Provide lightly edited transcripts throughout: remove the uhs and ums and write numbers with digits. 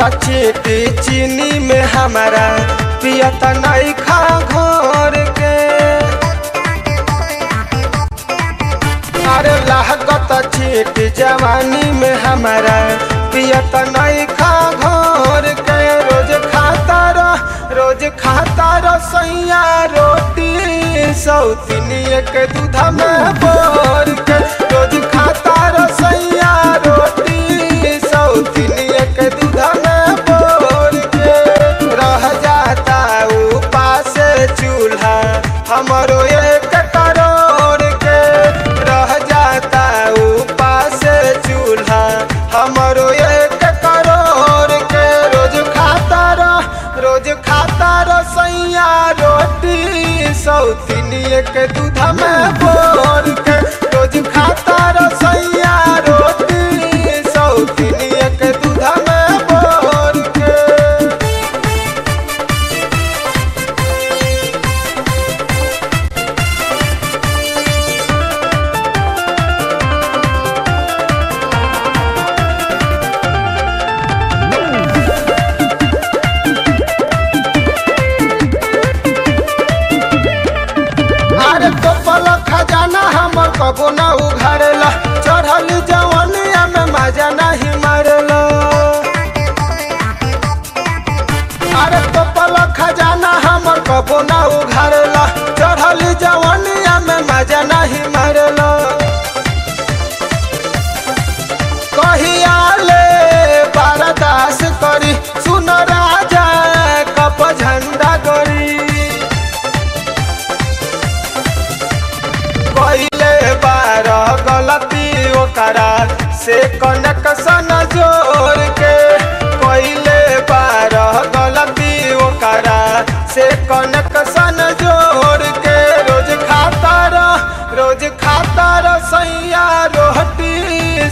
चीटी चीनी में हमारा पियत नहीं खा घोर के। अरे लागत चीटी जवानी में हमारा पियत नहीं खा घोर के। रोज खाता रसैया रोटी सौतनिया के दूध में बोर के। रोज खाता रसैया रोटी सौतनिया के दूध में बोर के। रह जाता उपास चूल्हा हमारो 1 करोड़ के। रह जाता उपास चूल्हा हमारो 1 करोड़ के। रोज खाता रसैया रोटी सौतनिया के दूध में बोर के। रोज खाता रसैया रोटी सौतनिया के दूध में बोर के। खजाना हमर कबो ना उघारेला चढ़ल जवानिया में मजा नहीं मारेला। अरे तो पल खजाना हमर कबो ना उघारेला चढ़ल जवानिया में मजा नहीं मारेला। कहिया ले बर्दास करी सुन राजा कप झंडा गरी। गलती ओकरा से कनेक्शन जोड़ के। कोइले बार गलती ओकरा से कनेक्शन जोड़ के। रोज खाता रसैया रोटी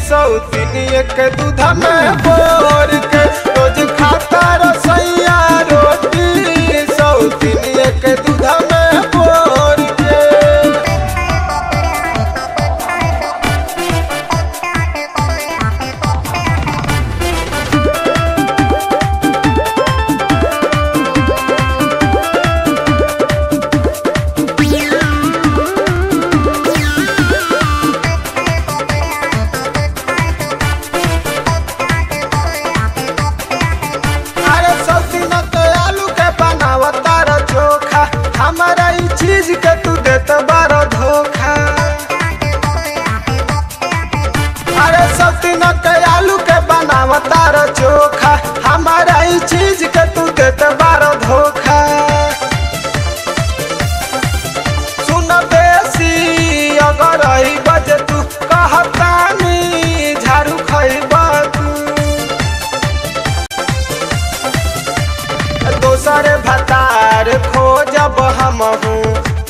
सौतनिया के दूध में बोर के। रोज खाता रसैया रोटी सौतनिया के दूध में बोर के। हमारा ई चीज के तू देत बारो धोखा। अरे सौतीन के आलू के बनावता रो चोखा। हमारा ई चीज के तू देत बारो धोखा। सुन बेसी अगर ई बजे तू कहतानी झाड़ू खइबा तू। दोसर भतार खोजब हमहू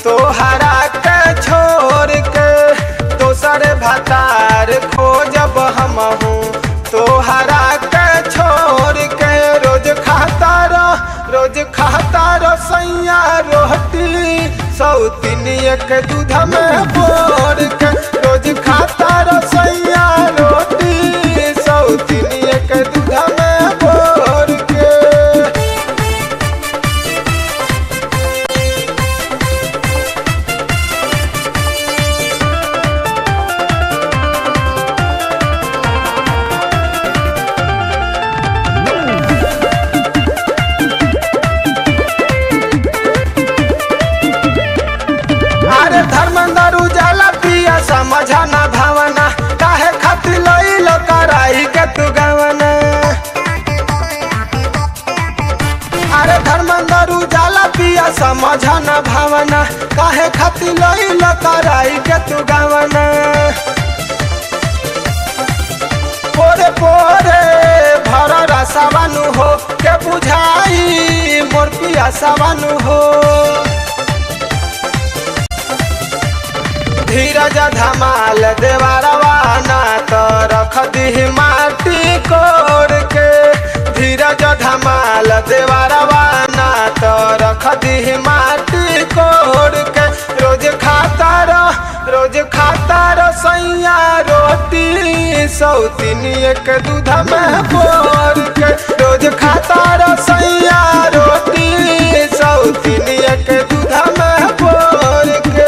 तोहरा के छोड़ के। दोसर भतार खोजब हमहू तोहरा के छोड़ के। रोज खाता रसैया रोटी सौतनिया के दूध में बोर के। रोज खाता रसैया रोटी सौतनिया के दूध में बोर के। धर्मेंद्र उजाला पिया समझना भावना काहे खातिर लइल कराई के तू गवना। अरे धर्मेंद्र उजाला पिया समझना भावना काहे खातिर लइल कराई के तू गवना। पोरे पोरे भर रसवानु हो के बुझाई मोर पिया सवानु हो। धीरज धमाल देवरवा ना तो रख दी माटी कोड़ के। धीरज धमाल देवरवा ना तो रख दी माटी कोड़ के। रोज खाता रसैया रोटी सौतनिया के दूध में बोर के। रोज रोज खाता रसैया रोटी सौतिनिया के दूध में बोर के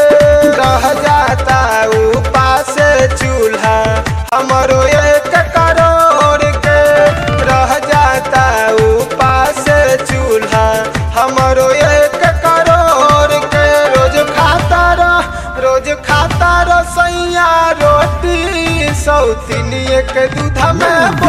रह जाता उपास चूल्हा हमरो 1 करोड़ के रह जाता उपास चूल्हा हमरो 1 करोड़ के रोज खाता रसैया रोटी सौतिनिया के दूध में